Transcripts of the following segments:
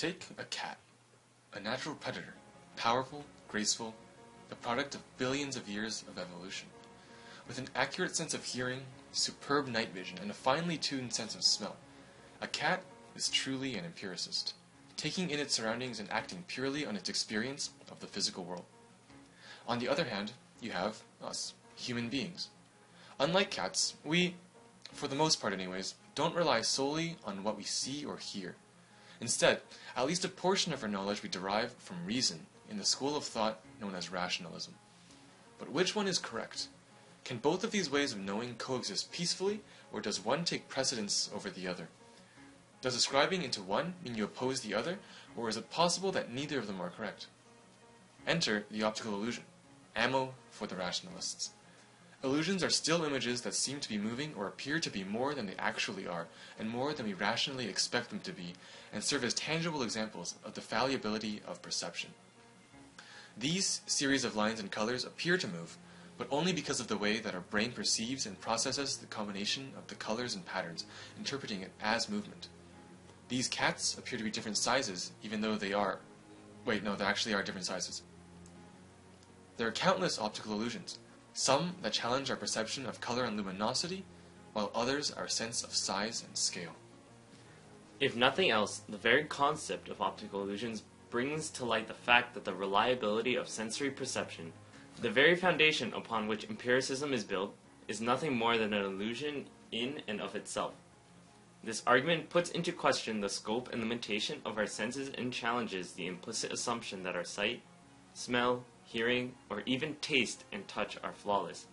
Take a cat, a natural predator, powerful, graceful, the product of billions of years of evolution. With an accurate sense of hearing, superb night vision, and a finely tuned sense of smell, a cat is truly an empiricist, taking in its surroundings and acting purely on its experience of the physical world. On the other hand, you have us, human beings. Unlike cats, we, for the most part anyways, don't rely solely on what we see or hear. Instead, at least a portion of our knowledge we derive from reason in the school of thought known as rationalism. But which one is correct? Can both of these ways of knowing coexist peacefully, or does one take precedence over the other? Does ascribing into one mean you oppose the other, or is it possible that neither of them are correct? Enter the optical illusion, ammo for the rationalists. Illusions are still images that seem to be moving or appear to be more than they actually are, and more than we rationally expect them to be, and serve as tangible examples of the fallibility of perception. These series of lines and colors appear to move, but only because of the way that our brain perceives and processes the combination of the colors and patterns, interpreting it as movement. These cats appear to be different sizes, even though they are... Wait, no, they actually are different sizes. There are countless optical illusions, some that challenge our perception of color and luminosity, while others our sense of size and scale. If nothing else, the very concept of optical illusions brings to light the fact that the reliability of sensory perception, the very foundation upon which empiricism is built, is nothing more than an illusion in and of itself. This argument puts into question the scope and limitation of our senses and challenges the implicit assumption that our sight, smell, hearing, or even taste and touch are flawless.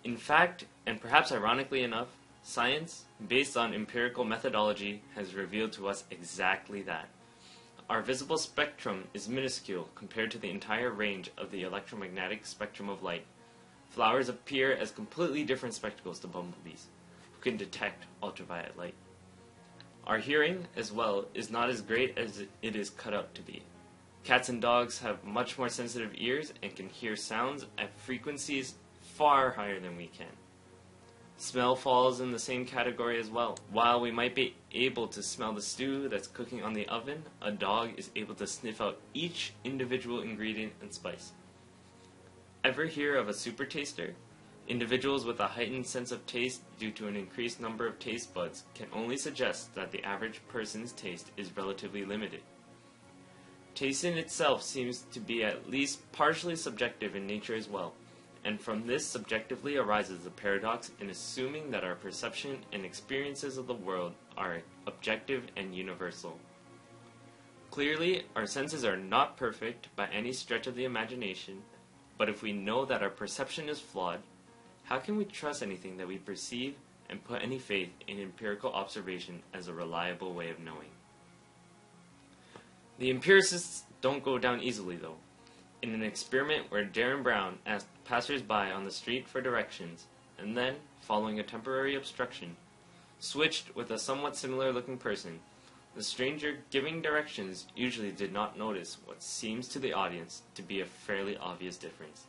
In fact, and perhaps ironically enough, science, based on empirical methodology, has revealed to us exactly that. Our visible spectrum is minuscule compared to the entire range of the electromagnetic spectrum of light. Flowers appear as completely different spectacles to bumblebees, who can detect ultraviolet light. Our hearing, as well, is not as great as it is cut out to be. Cats and dogs have much more sensitive ears and can hear sounds at frequencies far higher than we can. Smell falls in the same category as well. While we might be able to smell the stew that's cooking on the oven, a dog is able to sniff out each individual ingredient and spice. Ever hear of a super taster? Individuals with a heightened sense of taste due to an increased number of taste buds can only suggest that the average person's taste is relatively limited. Taste in itself seems to be at least partially subjective in nature as well, and from this subjectively arises the paradox in assuming that our perception and experiences of the world are objective and universal. Clearly, our senses are not perfect by any stretch of the imagination, but if we know that our perception is flawed, how can we trust anything that we perceive and put any faith in empirical observation as a reliable way of knowing? The empiricists don't go down easily, though. In an experiment where Darren Brown asked passers-by on the street for directions, and then, following a temporary obstruction, switched with a somewhat similar-looking person, the stranger giving directions usually did not notice what seems to the audience to be a fairly obvious difference.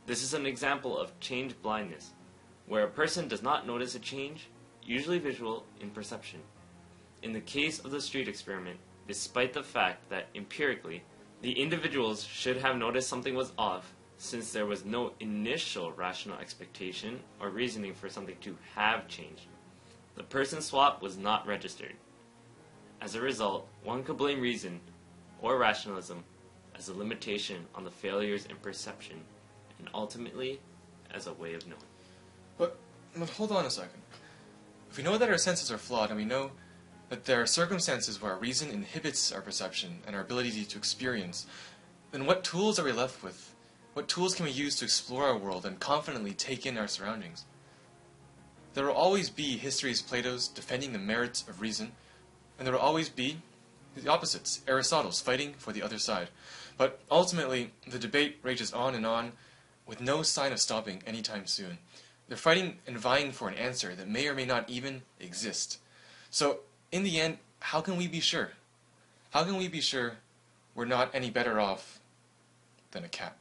This is an example of change blindness, where a person does not notice a change, usually visual, in perception. In the case of the street experiment, despite the fact that, empirically, the individuals should have noticed something was off, since there was no initial rational expectation or reasoning for something to have changed. The person swap was not registered. As a result, one could blame reason, or rationalism, as a limitation on the failures in perception, and ultimately, as a way of knowing. But hold on a second. If we know that our senses are flawed, and we know that there are circumstances where our reason inhibits our perception and our ability to experience, then what tools are we left with? What tools can we use to explore our world and confidently take in our surroundings? There will always be history's Plato's defending the merits of reason, and there will always be the opposites, Aristotle's fighting for the other side. But ultimately, the debate rages on, with no sign of stopping anytime soon. They're fighting and vying for an answer that may or may not even exist. So, in the end, how can we be sure? How can we be sure we're not any better off than a cat?